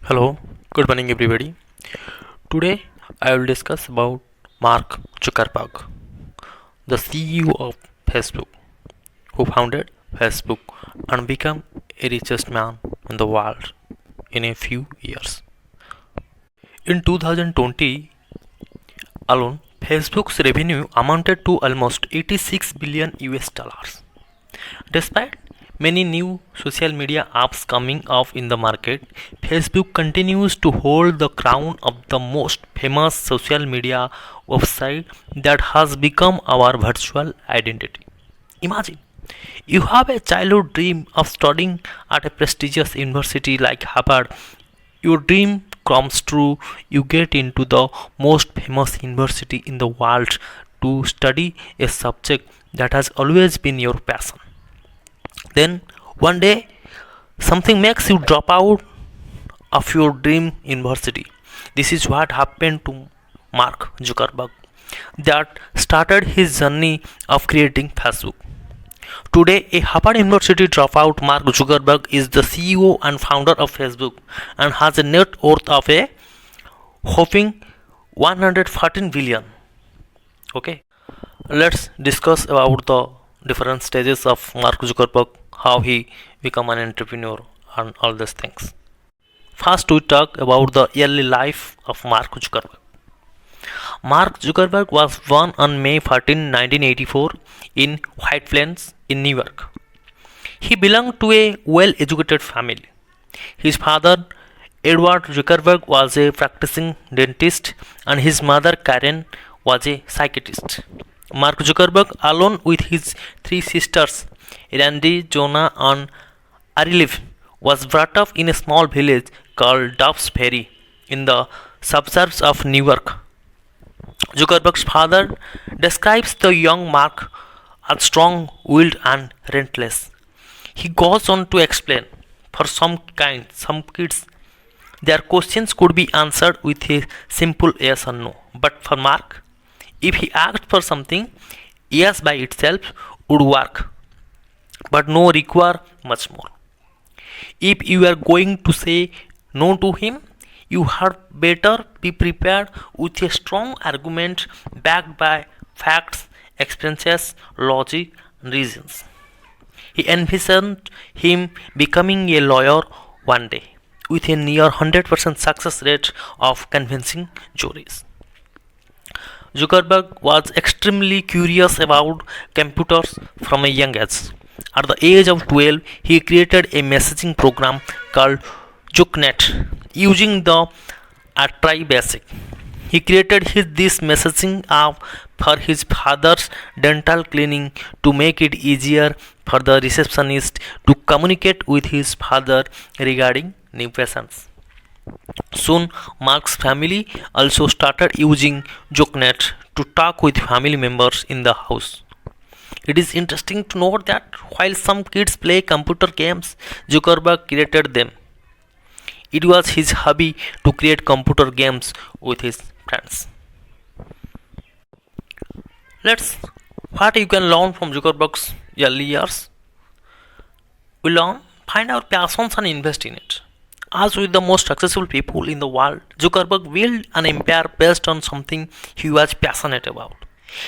Hello, good morning everybody. Today I will discuss about Mark Zuckerberg, the CEO of Facebook, who founded Facebook and became a richest man in the world in a few years. In 2020 alone, Facebook's revenue amounted to almost 86 billion US dollars. Despite many new social media apps coming off in the market, Facebook continues to hold the crown of the most famous social media website that has become our virtual identity. Imagine you have a childhood dream of studying at a prestigious university like Harvard. Your dream comes true, you get into the most famous university in the world to study a subject that has always been your passion. Then one day something makes you drop out of your dream university. This is what happened to Mark Zuckerberg that started his journey of creating Facebook. Today, a Harvard University dropout, Mark Zuckerberg is the CEO and founder of Facebook and has a net worth of a whopping 114 billion. Okay, let's discuss about the different stages of Mark Zuckerberg, how he become an entrepreneur and all these things. First, we talk about the early life of Mark Zuckerberg. Mark Zuckerberg was born on May 14, 1984 in White Plains in New York. He belonged to a well-educated family. His father, Edward Zuckerberg, was a practicing dentist and his mother, Karen, was a psychiatrist. Mark Zuckerberg, along with his three sisters, Randy, Jonah, and Ariliv, was brought up in a small village called Dobbs Ferry in the suburbs of New York. Zuckerberg's father describes the young Mark as strong willed and relentless. He goes on to explain for some kids, their questions could be answered with a simple yes or no. But for Mark, if he asked for something, yes by itself would work, but no require much more. If you are going to say no to him, you had better be prepared with a strong argument backed by facts, experiences, logic, and reasons. He envisioned him becoming a lawyer one day with a near 100% success rate of convincing juries. Zuckerberg was extremely curious about computers from a young age. At the age of 12, he created a messaging program called ZuckNet using the Atari Basic. He created this messaging app for his father's dental cleaning to make it easier for the receptionist to communicate with his father regarding new patients. Soon, Mark's family also started using ZuckNet to talk with family members in the house. It is interesting to note that while some kids play computer games, Zuckerberg created them. It was his hobby to create computer games with his friends. Let's what you can learn from Zuckerberg's early years. We learn, find our passions and invest in it. As with the most successful people in the world, Zuckerberg built an empire based on something he was passionate about.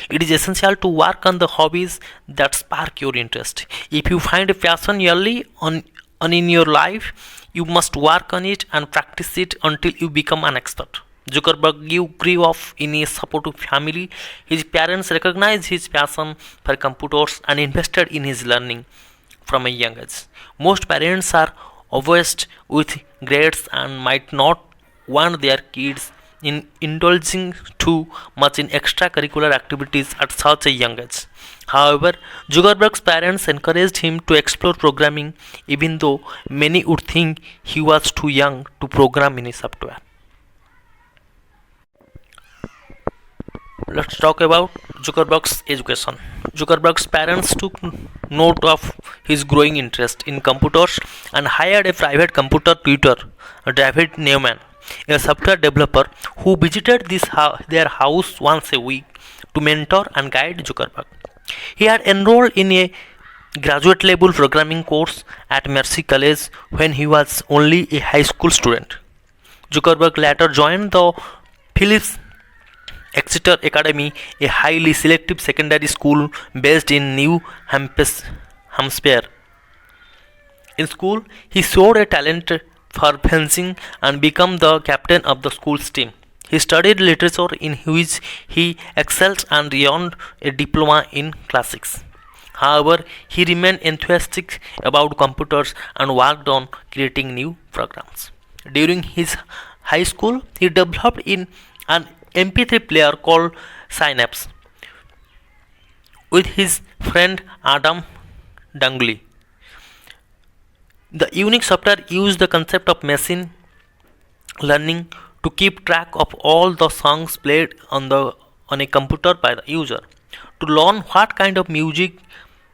It is essential to work on the hobbies that spark your interest. If you find a passion early on in your life, you must work on it and practice it until you become an expert. Zuckerberg grew up in a supportive family. His parents recognized his passion for computers and invested in his learning from a young age. Most parents are obsessed with grades and might not want their kids in indulging too much in extracurricular activities at such a young age. However, Zuckerberg's parents encouraged him to explore programming even though many would think he was too young to program any software. Let's talk about Zuckerberg's education. Zuckerberg's parents took note of his growing interest in computers and hired a private computer tutor, David Neumann, a software developer who visited their house once a week to mentor and guide Zuckerberg. He had enrolled in a graduate level programming course at Mercy College when he was only a high school student. Zuckerberg later joined the Phillips Exeter Academy, a highly selective secondary school based in New Hampshire. In school, he showed a talent for fencing and became the captain of the school's team. He studied literature in which he excelled and earned a diploma in classics. However, he remained enthusiastic about computers and worked on creating new programs. During his high school, he developed in an MP3 player called Synapse with his friend Adam Dungley. The unique software used the concept of machine learning to keep track of all the songs played on a computer by the user, to learn what kind of music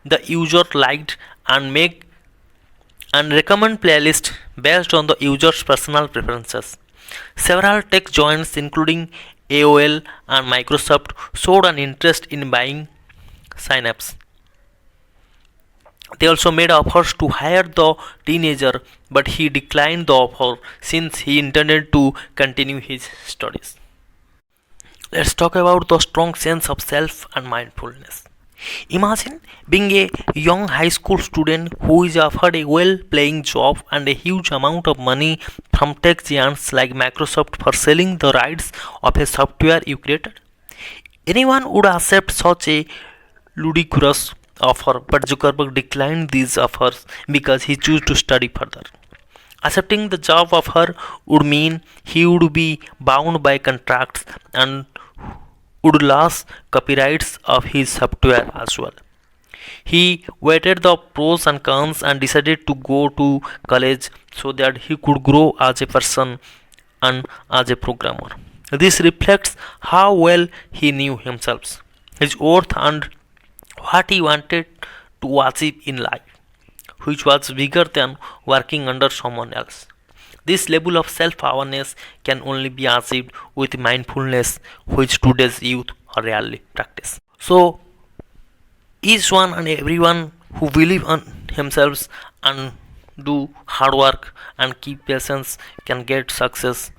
the user liked and make and recommend playlists based on the user's personal preferences. Several tech giants including AOL and Microsoft showed an interest in buying Synapse. They also made offers to hire the teenager, but he declined the offer since he intended to continue his studies. Let's talk about the strong sense of self and mindfulness. Imagine being a young high school student who is offered a well paying job and a huge amount of money from tech giants like Microsoft for selling the rights of a software you created. Anyone would accept such a ludicrous offer, but Zuckerberg declined these offers because he chose to study further. Accepting the job offer would mean he would be bound by contracts and would lose copyrights of his software as well. He weighed the pros and cons and decided to go to college so that he could grow as a person and as a programmer. This reflects how well he knew himself, his worth, and what he wanted to achieve in life, which was bigger than working under someone else. This level of self awareness can only be achieved with mindfulness, which today's youth rarely practice. So, each one and everyone who believe on themselves and do hard work and keep patience can get success